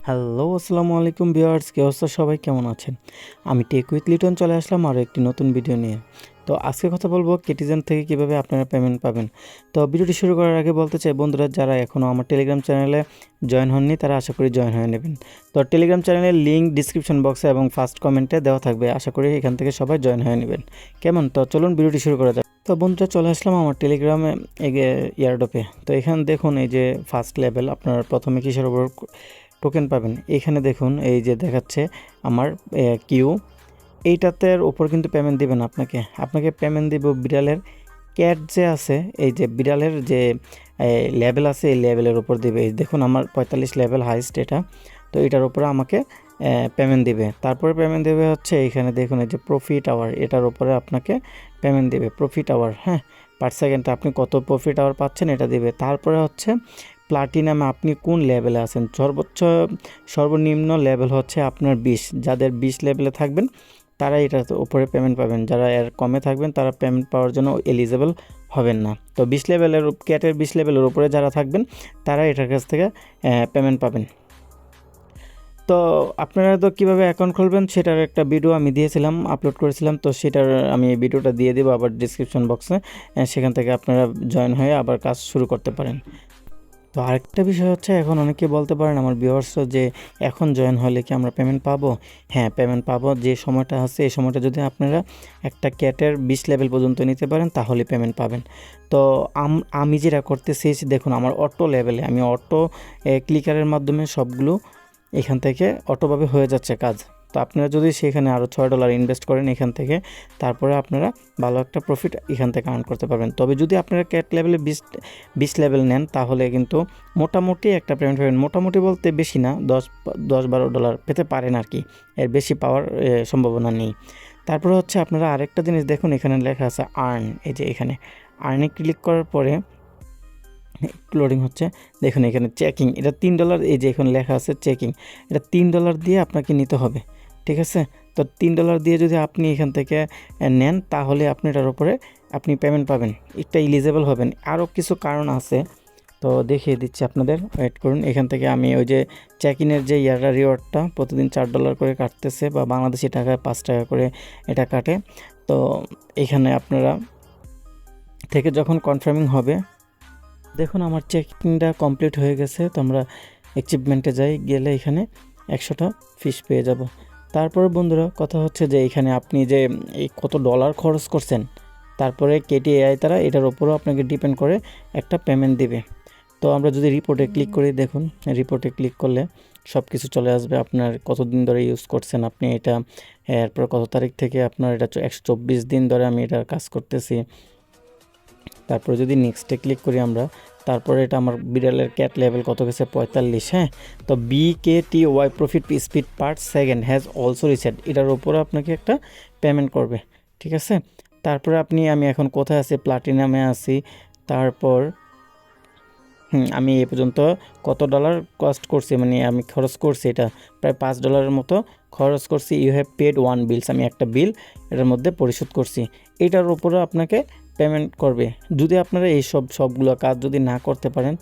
Hello, আসসালামু আলাইকুম viewers, কি অবস্থা? সবাই কেমন আছেন? আমি টেক উইথ লিটন চলে আসলাম আরও একটি নতুন ভিডিও নিয়ে। তো আজকে কথা বলবো কেটিজেন থেকে কিভাবে আপনারা পেমেন্ট পাবেন। তো ভিডিওটি শুরু করার আগে বলতে চাই, বন্ধুরা যারা এখনও আমার টেলিগ্রাম চ্যানেলে জয়েন হননি তারা আশা করি জয়েন হয়ে নেবেন। তো টেলিগ্রাম চ্যানেলের লিঙ্ক ডিসক্রিপশন বক্সে এবং ফার্স্ট কমেন্টে দেওয়া থাকবে, আশা করি এখান থেকে সবাই জয়েন হয়ে নেবেন। কেমন? তো চলুন ভিডিওটি শুরু করা যাক। তো বন্ধুরা চলে আসলাম আমার টেলিগ্রামে ইয়ারডপে। তো এখানে দেখুন এই যে ফার্স্ট লেভেল, আপনার প্রথমে কিসের উপর টোকেন পাবেন। এখানে দেখুন এই যে দেখাচ্ছে আমার কিউ, এইটাতে ওপর কিন্তু পেমেন্ট দিবেন। আপনাকে পেমেন্ট দিব বিড়ালের ক্যাট যে আছে, এই যে বিড়ালের যে লেভেল আছে এই লেভেলের উপর দিবে। এই দেখুন আমার 45 লেভেল হাইস্ট এটা। তো এটার উপরে আমাকে পেমেন্ট দিবে। তারপরে পেমেন্ট দেবে হচ্ছে এইখানে দেখুন এই যে প্রফিট আওয়ার, এটার উপরে আপনাকে পেমেন্ট দিবে প্রফিট আওয়ার। হ্যাঁ, পার সেকেন্ডে আপনি কত প্রফিট আওয়ার পাচ্ছেন এটা দিবে। তারপরে হচ্ছে প্লাটিনামে আপনি কোন লেভেলে আছেন। সর্বনিম্ন লেভেল হচ্ছে আপনার 20। যাদের 20 লেভেলে থাকবেন তারা এটার উপরে পেমেন্ট পাবেন। যারা এর কমে থাকবেন তারা পেমেন্ট পাওয়ার জন্য এলিজেবল হবেন না। তো 20 লেভেলের ক্যাটের 20 লেভেলের উপরে যারা থাকবেন তারা এটার কাছ থেকে পেমেন্ট পাবেন। তো আপনারা তো কীভাবে অ্যাকাউন্ট খুলবেন সেটার একটা ভিডিও আমি দিয়েছিলাম, আপলোড করেছিলাম। তো সেটার আমি ভিডিওটা দিয়ে দেবো আবার ডিসক্রিপশন বক্সে, সেখান থেকে আপনারা জয়েন হয়ে আবার কাজ শুরু করতে পারেন। তো আরেকটা বিষয় হচ্ছে, এখন অনেকে বলতে পারেন আমার ভিউয়ার্সরা যে এখন জয়েন হলে কি আমরা পেমেন্ট পাবো? হ্যাঁ, পেমেন্ট পাবো। যে সময়টা আছে এই সময়টা যদি আপনারা একটা ক্যাটের 20 লেভেল পর্যন্ত নিতে পারেন তাহলে পেমেন্ট পাবেন। তো আমি যেটা করতে চেয়েছি, দেখুন আমার অটো লেভেলে আমি অটো ক্লিকারের মাধ্যমে সবগুলো এখান থেকে অটোভাবে হয়ে যাচ্ছে কাজ। তো আপনারা যদি সেখানে আরও $6 ইনভেস্ট করেন এখান থেকে, তারপরে আপনারা ভালো একটা প্রফিট এখান থেকে আর্ন করতে পারবেন। তবে যদি আপনারা ক্যাট লেভেলে 20 লেভেল নেন তাহলে কিন্তু মোটামুটি একটা পেমেন্ট পাবেন। মোটামুটি বলতে বেশি না, $10-12 পেতে পারেন আর কি, এর বেশি পাওয়ার সম্ভাবনা নেই। তারপরে হচ্ছে আপনারা আরেকটা জিনিস দেখুন, এখানে লেখা আছে আর্ন। এই যে এখানে আর্নে ক্লিক করার পরে লোডিং হচ্ছে, দেখুন এখানে চেকিং, এটা $3। এই যে এখানে লেখা আছে চেকিং, এটা $3 দিয়ে আপনাকে নিতে হবে। ঠিক আছে? তো $3 দিয়ে যদি আপনি এখান থেকে নেন তাহলে আপনি এটার উপরে আপনি পেমেন্ট পাবেন, এটা এলিজেবল হবেন। আরও কিছু কারণ আছে, তো দেখিয়ে দিচ্ছি আপনাদের, ওয়েট করুন। এখান থেকে আমি ওই যে চেক-ইনের যে ইয়ারটা রিওয়ার্ডটা প্রতিদিন $4 করে কাটতেছে, বা বাংলাদেশি টাকায় 5 টাকা করে এটা কাটে। তো এখানে আপনারা থেকে যখন কনফার্মিং হবে, দেখুন আমার চেকিংটা কমপ্লিট হয়ে গেছে। তো আমরা অ্যাচিভমেন্টে যাই, গেলে এখানে 100টা ফিশ পেয়ে যাব। তারপরে বন্ধুরা কথা হচ্ছে যে এখানে আপনি যে এই কত ডলার খরচ করছেন, তারপরে কেটিএআই তারা এটার উপরও আপনাকে ডিপেন্ড করে একটা পেমেন্ট দিবে। তো আমরা যদি রিপোর্টে ক্লিক করি, দেখুন রিপোর্টে ক্লিক করলে সব কিছু চলে আসবে। আপনার কতদিন ধরে ইউজ করছেন আপনি এটা, এরপর কত তারিখ থেকে আপনার এটা 124 দিন ধরে আমি এটা কাজ করতেছি। তারপরে যদি নেক্সটে ক্লিক করি আমরা, তারপরে এটা আমার বিড়ালের ক্যাট লেভেল কত গেছে 45। হ্যাঁ, তো BKTY profit speed per second has also reset, এটার উপরে আপনাকে একটা পেমেন্ট করবে। ঠিক আছে? তারপরে আমি এখন কোথায় আছি? প্লাটিনামে আছি। তারপর আমি এ পর্যন্ত কত ডলার কস্ট করছি, মানে আমি খরচ করছি এটা প্রায় $5 মতো খরচ করছি। ইউ হ্যাভ পেড 1 বিলস, আমি একটা বিল এটার মধ্যে পরিশোধ করছি। এটার উপরে আপনাকে পেমেন্ট করবে। যদি আপনারা সবগুলো কাজ যদি না করতে পারেন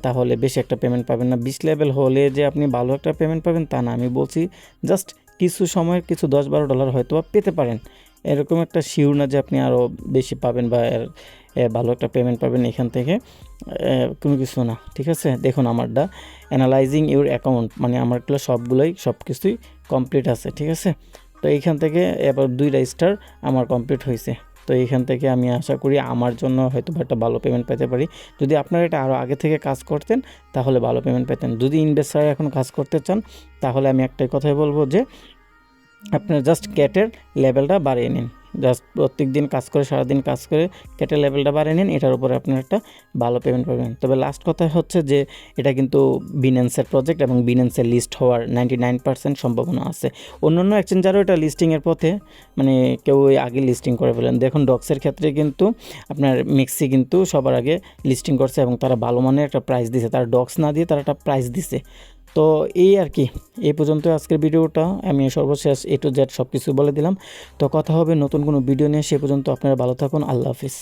তাহলে বেশি একটা পেমেন্ট পাবেন না। 20 লেভেল হলে যে আপনি ভালো একটা পেমেন্ট পাবেন তা না, আমি বলছি জাস্ট কিছু সময় কিছু $10-12 হয়তো পেতে পারেন, এরকম একটা শিওর না যে আপনি আরও বেশি পাবেন বা ভালো একটা পেমেন্ট পাবেন এখান থেকে, কোনো কিছু না। ঠিক আছে? দেখুন আমারটা অ্যানালাইজিং ইউর অ্যাকাউন্ট, মানে আমারগুলো সব কিছুই কমপ্লিট আছে। ঠিক আছে? তো এইখান থেকে এবার 2টা স্টার আমার কমপ্লিট হয়েছে। তো এইখান থেকে আমি আশা করি আমার জন্য হয়তো একটা ভালো পেমেন্ট পেতে পারি। যদি আপনারা এটা আরও আগে থেকে কাজ করতেন তাহলে ভালো পেমেন্ট পেতেন। যদি ইনভেস্টার এখন কাজ করতে চান তাহলে আমি একটাই কথাই বলবো যে আপনারা জাস্ট ক্যাটের লেভেলটা বাড়িয়ে নিন। জাস্ট প্রত্যেক দিন কাজ করে, সারাদিন কাজ করে ক্যাটের লেভেলটা বাড়িয়ে নিন, এটার উপরে আপনার একটা ভালো পেমেন্ট পাবেন। তবে লাস্ট কথা হচ্ছে যে এটা কিন্তু বিনেন্সের প্রজেক্ট এবং বিনেন্সের লিস্ট হওয়ার 99% সম্ভাবনা আছে। অন্যান্য এক্সচেঞ্জারও এটা লিস্টিংয়ের পথে, মানে কেউ আগে লিস্টিং করে ফেলেন। দেখুন ডক্সের ক্ষেত্রে কিন্তু আপনার মিক্সি কিন্তু সবার আগে লিস্টিং করছে এবং তারা ভালো মানের একটা প্রাইস দিছে, তারা ডক্স না দিয়ে তারা একটা প্রাইস দিছে। তো এই আর কি, এই পর্যন্ত আজকের ভিডিওটা। আমি সর্বশেষ A to Z সব কিছু বলে দিলাম। তো কথা হবে নতুন কোনো ভিডিও নিয়ে, সে পর্যন্ত আপনারা ভালো থাকুন। আল্লাহ হাফিজ।